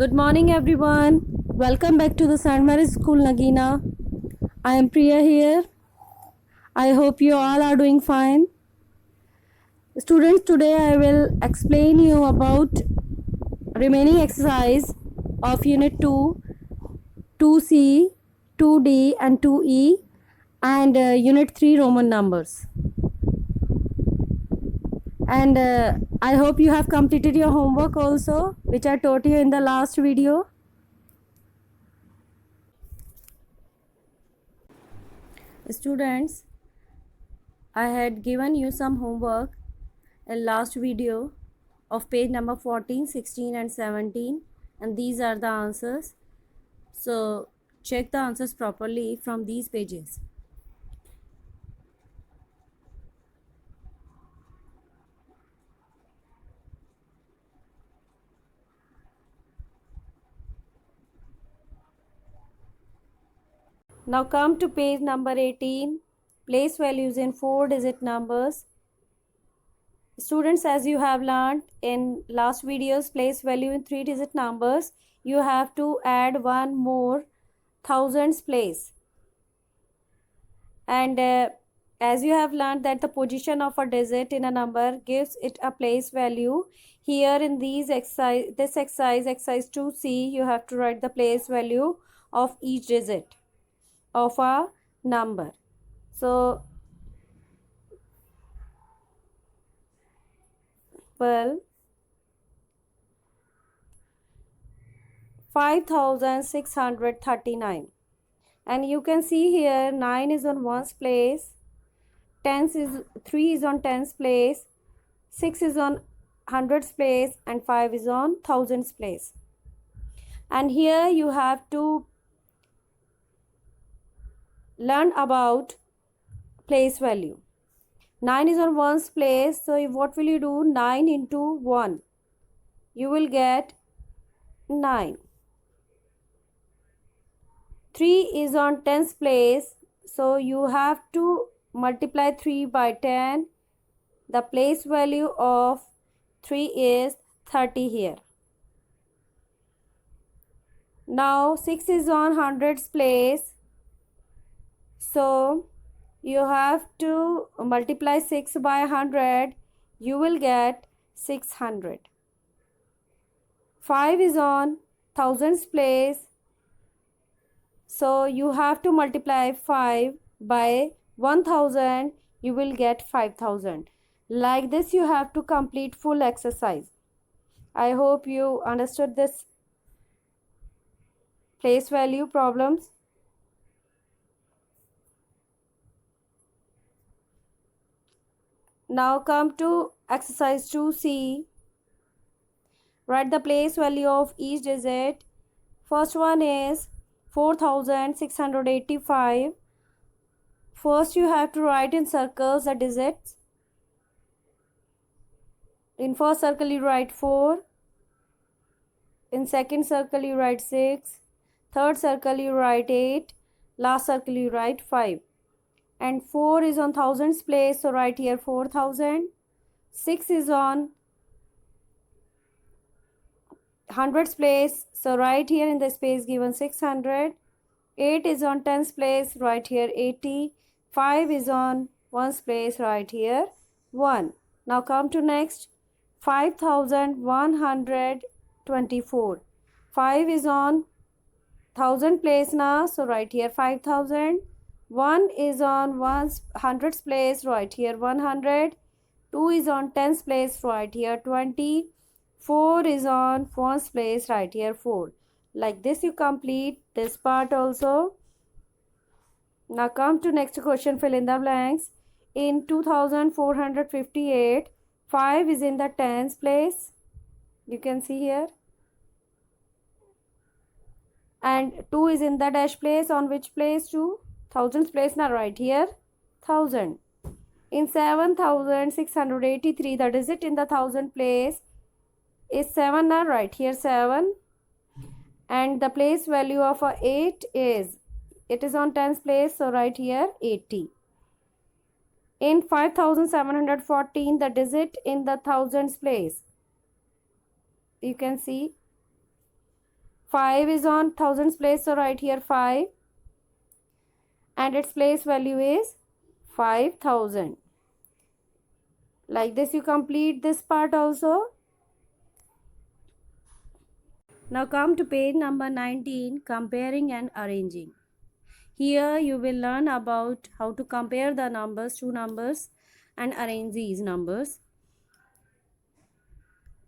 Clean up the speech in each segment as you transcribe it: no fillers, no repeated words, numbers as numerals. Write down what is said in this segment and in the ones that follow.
Good morning, everyone. Welcome back to the St. Mary's School, Nagina. I am Priya here. I hope you all are doing fine. Students, today I will explain you about remaining exercise of Unit 2, 2C, 2D and 2E and Unit 3 Roman numbers. And I hope you have completed your homework also, which I taught you in the last video. Students, I had given you some homework in last video of page number 14, 16 and 17, and these are the answers. So check the answers properly from these pages. Now come to page number 18. Place values in 4-digit numbers. Students, as you have learned in last videos, place value in 3-digit numbers, you have to add one more thousands place. And as you have learned that the position of a digit in a number gives it a place value. Here in this exercise 2C, you have to write the place value of each digit of a number. So, well, 5639, and you can see here 9 is on ones place, 3 is on tens place, 6 is on hundreds place, and 5 is on thousands place. And here you have to learn about place value. 9 is on ones place, so what will you do? 9 into 1, you will get 9. 3 is on tens place, so you have to multiply 3 by 10. The place value of 3 is 30 here. Now 6 is on hundreds place, so you have to multiply 6 by 100, you will get 600. 5 is on thousands place, so you have to multiply 5 by 1000, you will get 5000. Like this you have to complete full exercise. I hope you understood this place value problems. Now come to exercise 2C. Write the place value of each digit. First one is 4685. First you have to write in circles the digits. In first circle you write 4. In second circle you write 6. Third circle you write 8. Last circle you write 5. And 4 is on thousands place, so write here 4000. 6 is on hundreds place, so write here in the space given 600. 8 is on tens place, write here 80. 5 is on ones place, write here 1. Now come to next, 5124. 5 is on thousand place now, so write here 5000. 1 is on hundreds place, write here 100. 2 is on tens place, write here 20. 4 is on ones place, write here 4. Like this you complete this part also. Now come to next question, fill in the blanks. In 2458, 5 is in the tens place, you can see here, and 2 is in the dash place. On which place? 2 thousands place, now right here 1000. In 7683, the digit in the thousand place is 7, now right here 7. And the place value of a 8 is, it is on tens place, so right here 80. In 5714, the digit in the thousands place, you can see 5 is on thousands place, so write here 5, and its place value is 5000. Like this you complete this part also. Now come to page number 19, comparing and arranging. Here you will learn about how to compare the numbers, two numbers, and arrange these numbers.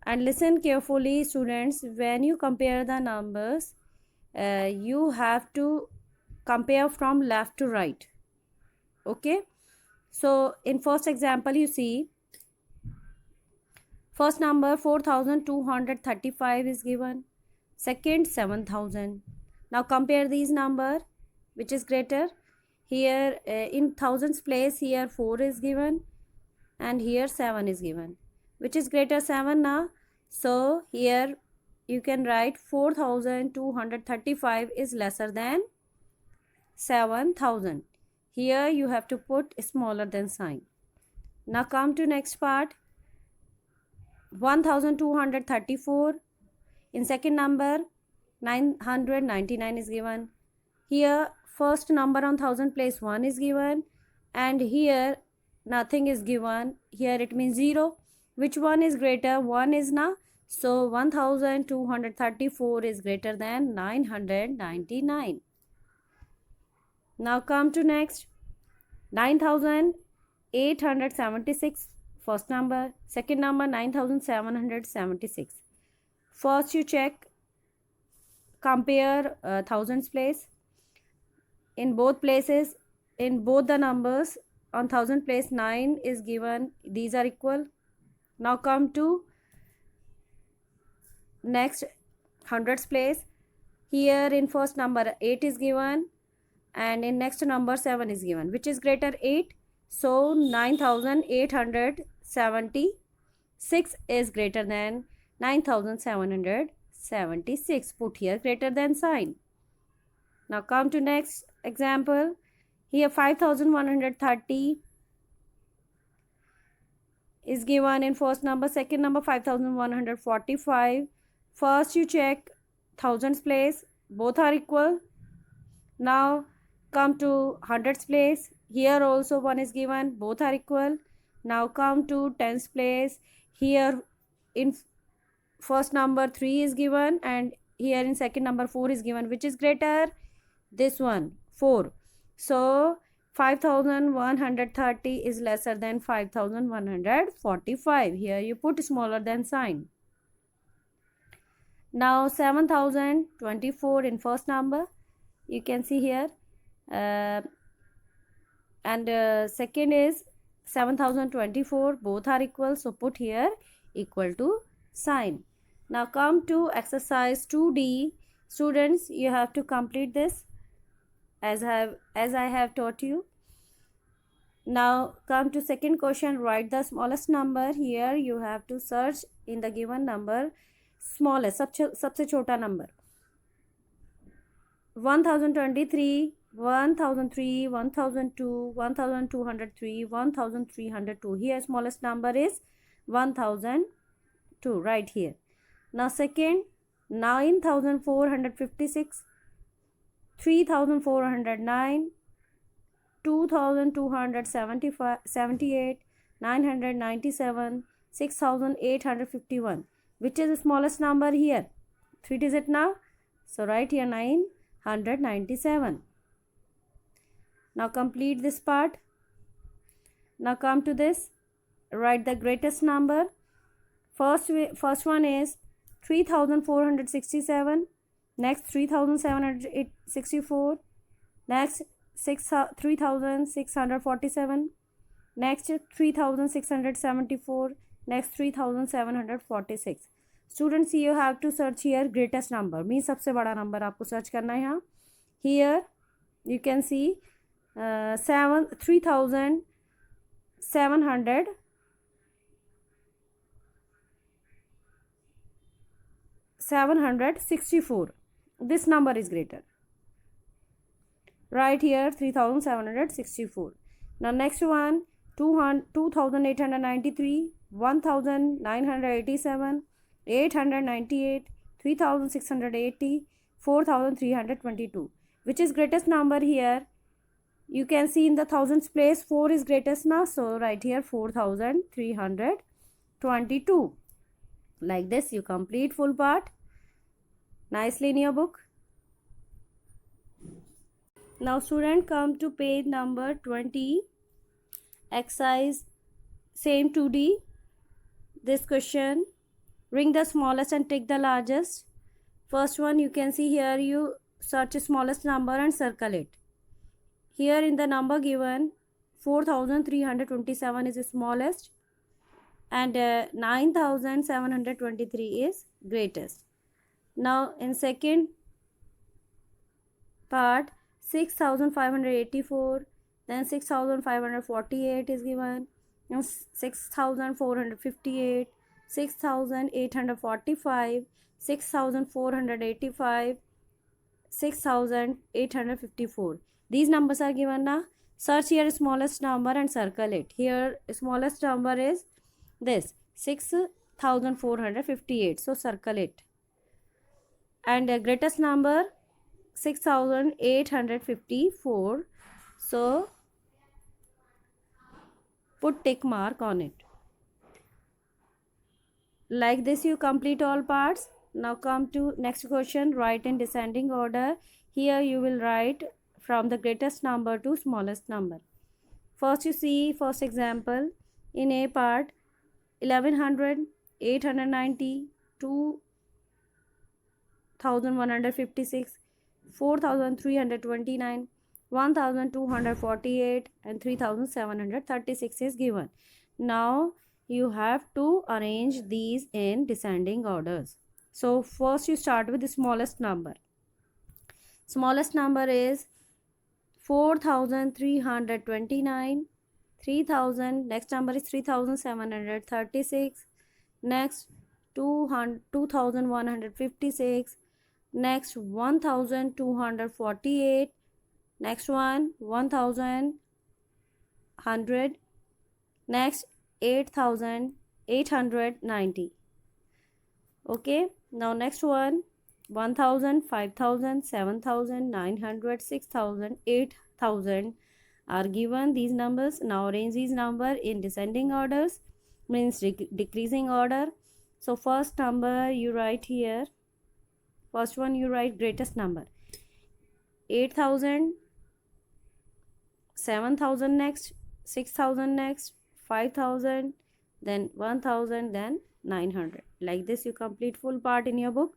And listen carefully, students. When you compare the numbers, you have to compare from left to right. Okay, so in first example, you see first number 4235 is given, second 7000. Now compare these number, which is greater. Here in thousands place, here 4 is given and here 7 is given. Which is greater, 7 now? So here you can write 4235 is lesser than 7000. Here you have to put smaller than sign. Now come to next part. 1234. In second number 999 is given. Here first number on thousand place 1 is given, and here nothing is given. Here it means 0. Which one is greater? 1 is na. So 1234 is greater than 999. Now come to next. 9876. First number. Second number 9776. First you check, compare thousands place. In both places, in both the numbers on thousand place 9 is given. These are equal. Now come to next hundreds place. Here in first number 8 is given, and in next number 7 is given. Which is greater? 8. So 9876 is greater than 9776. Put here greater than sign. Now come to next example. Here 5130 is given in first number, second number 5145. First you check thousands place, both are equal. Now come to hundreds place. Here also 1 is given, both are equal. Now come to tens place. Here in first number 3 is given, and here in second number 4 is given. Which is greater? This one, 4. So 5130 is lesser than 5145. Here you put smaller than sign. Now 7024 in first number, you can see here, and second is 7024. Both are equal, so put here equal to sign. Now come to exercise 2D. Students, you have to complete this as I have taught you. Now come to second question. Write the smallest number. Here you have to search in the given number smallest, सबसे छोटा number. 1023, 1003, 1002, 1203, 1302. Here smallest number is 1002, right here. Now second, 9456, 3409, 2278, 997, 6851. Which is the smallest number here? 3 digit now. So write here 997. Now complete this part. Now come to this. Write the greatest number. First one is 3467. Next 3764. Next 3647. Next 3674. Next 3746. Students, you have to search here greatest number, means सबसे बड़ा number आपको search करना है यहाँ. Here you can see 3764. This number is greater. Right here 3764. Now next one 2893, 1987, 898, 3680, 4322. Which is greatest number here? You can see in the thousands place 4 is greatest now, so right here 4322. Like this you complete full part nicely in your book. Now student, come to page number 20, exercise same 2D. This question, ring the smallest and take the largest. First one, you can see here, you search smallest number and circle it. Here in the number given 4327 is the smallest and 9723 is greatest. Now in second part, 6584, then 6548 is given, 6458, 6845, 6485, 6854. These numbers are given now. Search here smallest number and circle it. Here smallest number is this 6458, so circle it. And greatest number 6854, so put tick mark on it. Like this you complete all parts. Now come to next question, write in descending order. Here you will write from the greatest number to smallest number. First you see first example in A part, 1100, 890, 2156, 4329, 1248 and 3736 is given. Now you have to arrange these in descending orders. So first you start with the smallest number. Smallest number is 4329, 3000, next number is 3736, next 2156, next 1248, next one 1100, next 8890. Okay, now next one 1000, 5000, 7000, 900, 6000, 8000 are given these numbers. Now arrange these numbers in descending orders, means decreasing order. So first number you write here, first one you write greatest number 8000, 7000, next 6000, next 5000, then 1000, then 900. Like this you complete full part in your book.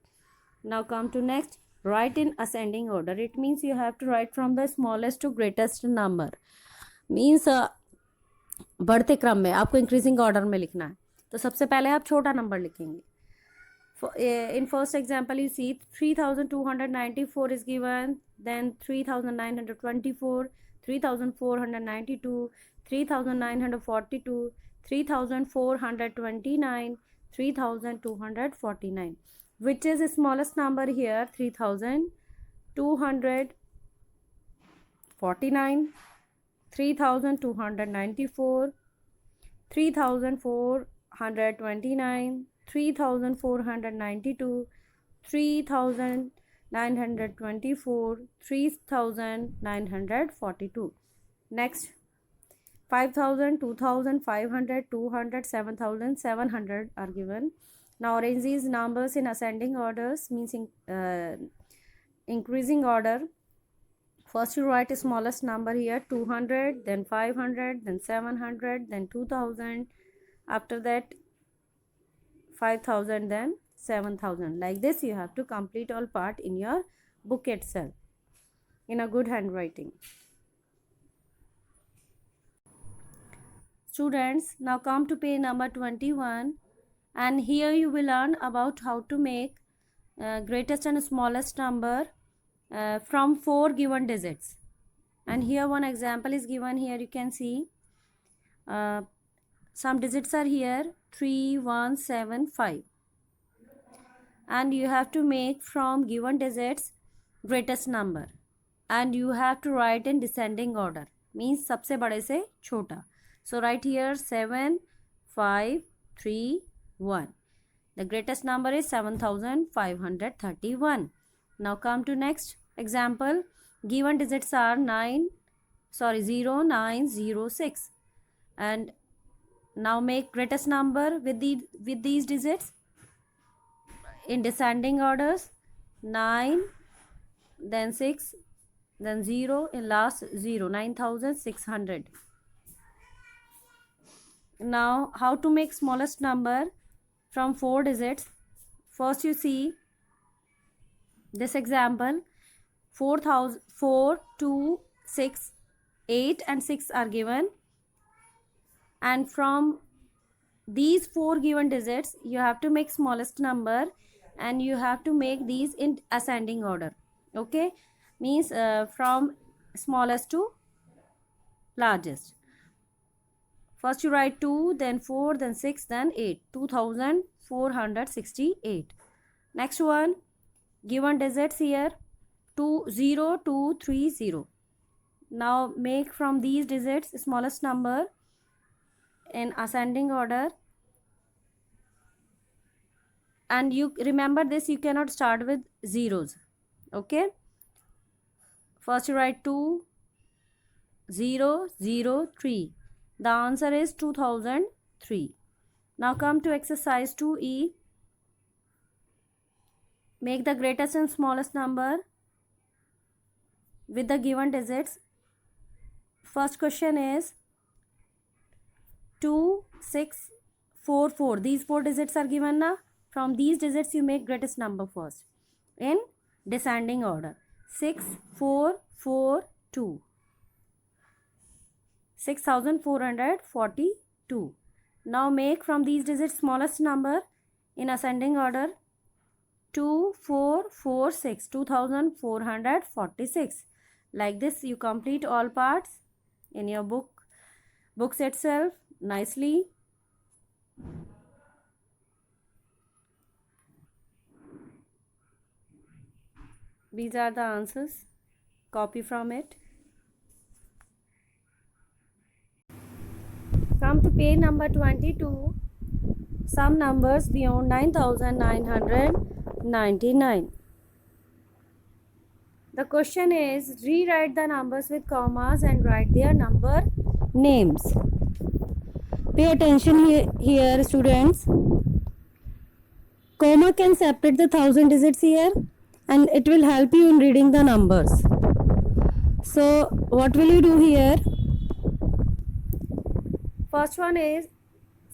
Now come to next, write in ascending order. It means you have to write from the smallest to greatest number, means बढ़ते क्रम में आपको increasing order में लिखना है. तो सबसे पहले आप छोटा नंबर लिखेंगे. In first example you see 3294 is given, then 3924, 3492, 3942, 3429, 3249. Which is the smallest number here? 3249, 3294, 3429, 3492, 3924, 3942. Next 5000, 2000, 500, 200, 7000, 700 are given. Now arrange these numbers in ascending orders, means increasing order. First you write the smallest number here 200, then 500, then 700, then 2000, after that 5000, then 7000. Like this you have to complete all part in your book itself in a good handwriting. Students, now come to page number 21, and here you will learn about how to make greatest and smallest number from 4 given digits. And here one example is given. Here you can see some digits are here 3, 1, 7, 5, and you have to make from given digits greatest number, and you have to write in descending order, means सबसे बड़े से छोटा. So write here 7, 5, 3, 1. The greatest number is 7531. Now come to next example. Given digits are 0, 9, 0, 6. And now make greatest number with these digits in descending orders. 9, then 6, then 0, in last 0. 9600. Now how to make smallest number from 4 digits? First you see this example. 4, 2, 6, 8 and 6 are given, and from these 4 given digits you have to make smallest number, and you have to make these in ascending order. Okay, means from smallest to largest. First you write 2, then 4, then 6, then 8. 2468. Next one, given digits here 0, 2, 3, 0. Now make from these digits smallest number in ascending order, and you remember this, you cannot start with zeros. Okay, first you write 2, 0, 0, 3. The answer is 2003. Now come to exercise 2E. Make the greatest and smallest number with the given digits. First question is 2, 6, 4, 4. These 4 digits are given now. From these digits you make greatest number first in descending order. 6, 4, 4, 2. 6442. Now make from these digits smallest number in ascending order. 2, 4, 4, 6. 2446. Like this you complete all parts in your books itself nicely. These are the answers. Copy from it. Come to page number 22. Some numbers beyond 9999. The question is, rewrite the numbers with commas and write their number names. Pay attention here students. Comma can separate the 1000 digits here, and it will help you in reading the numbers. So what will you do here? First one is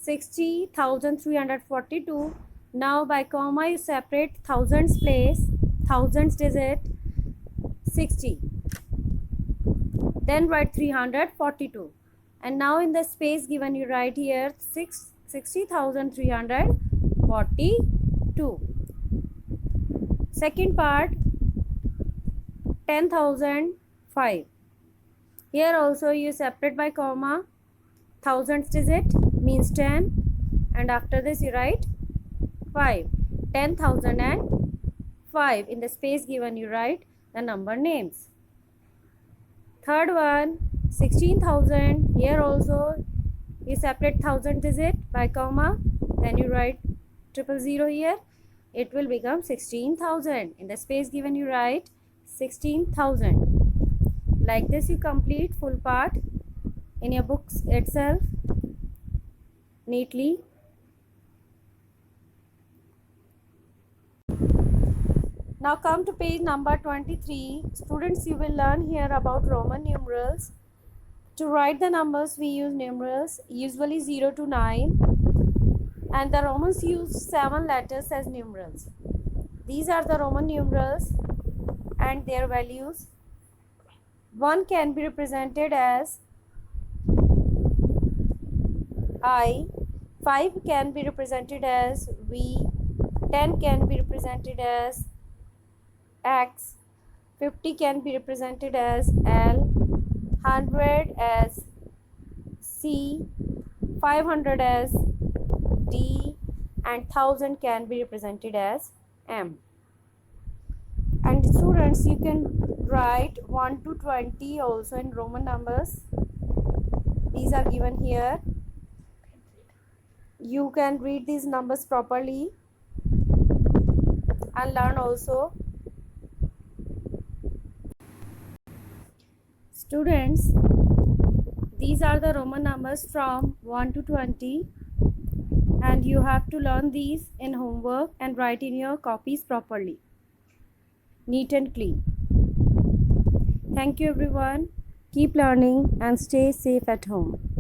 60,342. Now by comma you separate thousands place, thousands digit 60. Then write 342. And now in the space given you write here 60,342. Second part 10,005. Here also you separate by comma, thousands digit means 10, and after this you write 5. 10,005. In the space given you write the number names. Third one 16,000. Here also you separate 1000 digit by comma, then you write 000 here. It will become 16,000. In the space given you write 16,000. Like this you complete full part in your books itself neatly. Now come to page number 23. Students, you will learn here about Roman numerals. To write the numbers we use numerals, usually 0 to 9, and the Romans use 7 letters as numerals. These are the Roman numerals and their values. 1 can be represented as I, 5 can be represented as V, 10 can be represented as X, 50 can be represented as L, 100 as C, 500 as D, and 1000 can be represented as M. And students, you can write 1 to 20 also in Roman numbers. These are given here. You can read these numbers properly and learn also. Students, these are the Roman numbers from 1 to 20, and you have to learn these in homework and write in your copies properly, neat and clean. Thank you everyone. Keep learning and stay safe at home.